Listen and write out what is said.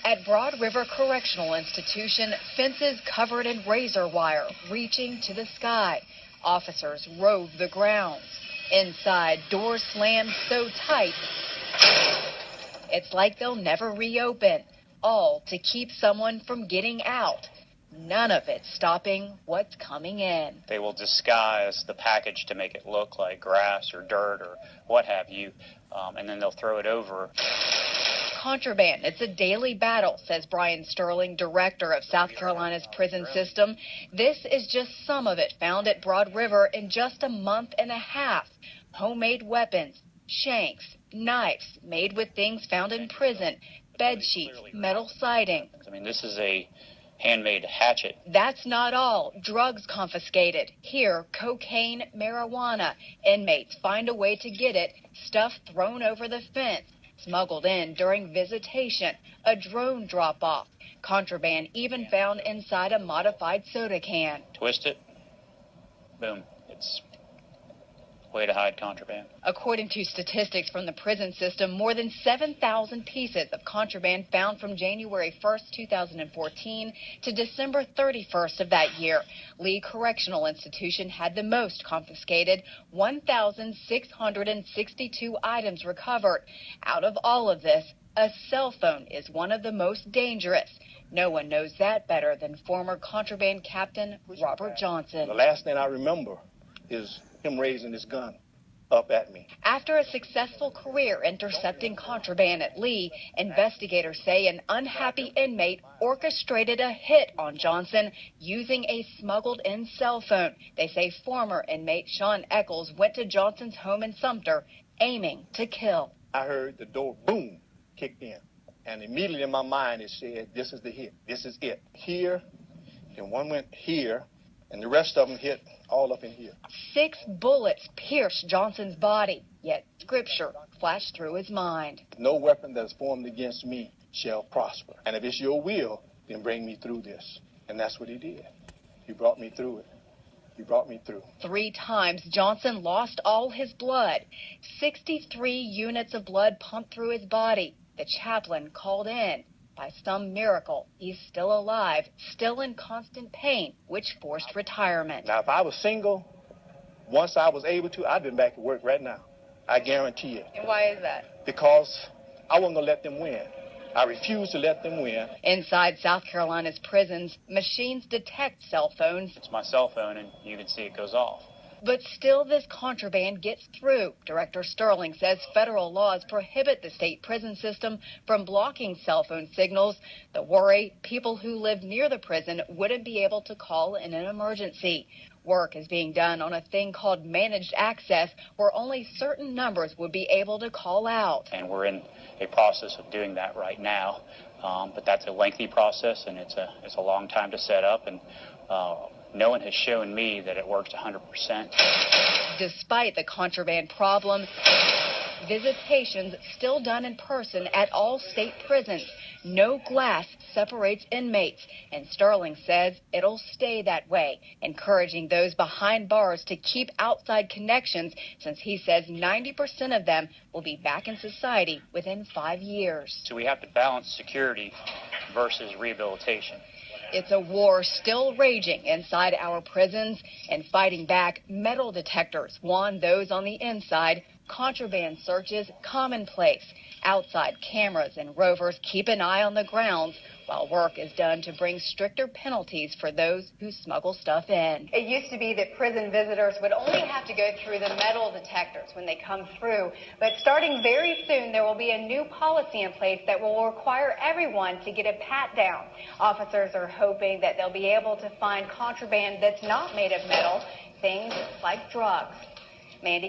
At Broad River Correctional Institution, fences covered in razor wire reaching to the sky. Officers rove the grounds. Inside, doors slammed so tight, it's like they'll never reopen, all to keep someone from getting out. None of it stopping what's coming in. They will disguise the package to make it look like grass or dirt or what have you, and then they'll throw it over. Contraband, it's a daily battle, says Brian Sterling, director of South Carolina's prison system. This is just some of it found at Broad River in just a month and a half. Homemade weapons, shanks, knives made with things found in prison, bed sheets, metal siding. I mean, this is a handmade hatchet. That's not all. Drugs confiscated. Here, cocaine, marijuana. Inmates find a way to get it. Stuff thrown over the fence. Smuggled in during visitation. A drone drop-off. Contraband even found inside a modified soda can. Twist it. Boom. It's a way to hide contraband. According to statistics from the prison system, more than 7,000 pieces of contraband found from January 1st, 2014 to December 31st of that year. Lee Correctional Institution had the most confiscated, 1,662 items recovered. Out of all of this, a cell phone is one of the most dangerous. No one knows that better than former contraband captain Robert Johnson. The last thing I remember is him raising his gun up at me. After a successful career intercepting contraband at Lee, investigators say an unhappy inmate orchestrated a hit on Johnson using a smuggled-in cell phone. They say former inmate Sean Eccles went to Johnson's home in Sumter, aiming to kill. I heard the door, boom, kicked in. And immediately in my mind it said, this is the hit. This is it. Here, and one went here, and the rest of them hit all up in here. 6 bullets pierced Johnson's body, yet scripture flashed through his mind. No weapon that is formed against me shall prosper. And if it's your will, then bring me through this. And that's what he did. He brought me through it. He brought me through. 3 times Johnson lost all his blood. 63 units of blood pumped through his body. The chaplain called in. By some miracle, he's still alive, still in constant pain, which forced retirement. Now, if I was single, once I was able to, I'd been back at work right now. I guarantee it. And why is that? Because I wasn't going to let them win. I refuse to let them win. Inside South Carolina's prisons, machines detect cell phones. It's my cell phone, and you can see it goes off. But still, this contraband gets through. Director Sterling says federal laws prohibit the state prison system from blocking cell phone signals. The worry, people who live near the prison wouldn't be able to call in an emergency. Work is being done on a thing called managed access, where only certain numbers would be able to call out. And we're in a process of doing that right now. But that's a lengthy process, and it's a long time to set up. And no one has shown me that it works 100%. Despite the contraband problem, visitations still done in person at all state prisons. No glass separates inmates, and Sterling says it'll stay that way, encouraging those behind bars to keep outside connections, since he says 90% of them will be back in society within 5 years. So we have to balance security versus rehabilitation. It's a war still raging inside our prisons, and fighting back, metal detectors warn those on the inside. Contraband searches commonplace. Outside cameras and rovers keep an eye on the grounds, while work is done to bring stricter penalties for those who smuggle stuff in. It used to be that prison visitors would only have to go through the metal detectors when they come through, but starting very soon there will be a new policy in place that will require everyone to get a pat down. Officers are hoping that they'll be able to find contraband that's not made of metal, things like drugs. Mandy